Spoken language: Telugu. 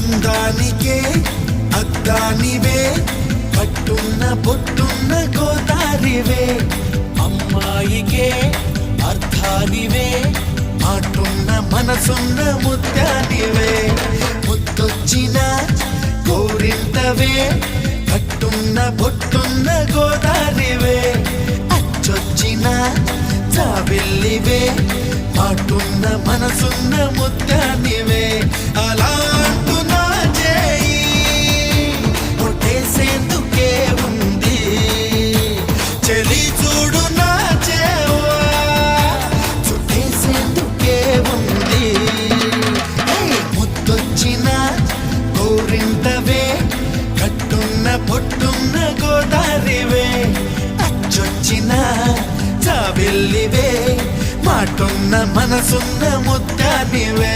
అందానికే అద్దానివే కట్టున్న బొట్టున్న గోదారివే అమ్మాయికే అర్థానివే మాటున్న మనసున్న ముత్యానివే ముద్దొచ్చిన గోరింతవే కట్టున్న బొట్టున్న గోదారివే అచ్చొచ్చిన జాబిల్లివే మాటున్న మనసున్న ముత్యానివే అలా అంటున్నా చేయి కొట్టేసేందుకే ఉంది చెలి చూడు నా చేవా చుట్టేసేందుకే ఉంది ముద్దొచ్చిన గోరింతవే కట్టున్న పొట్టున్న గోదారివే అచ్చొచ్చిన జాబిల్లివే మాటున్న మనసున్న ముత్యానివే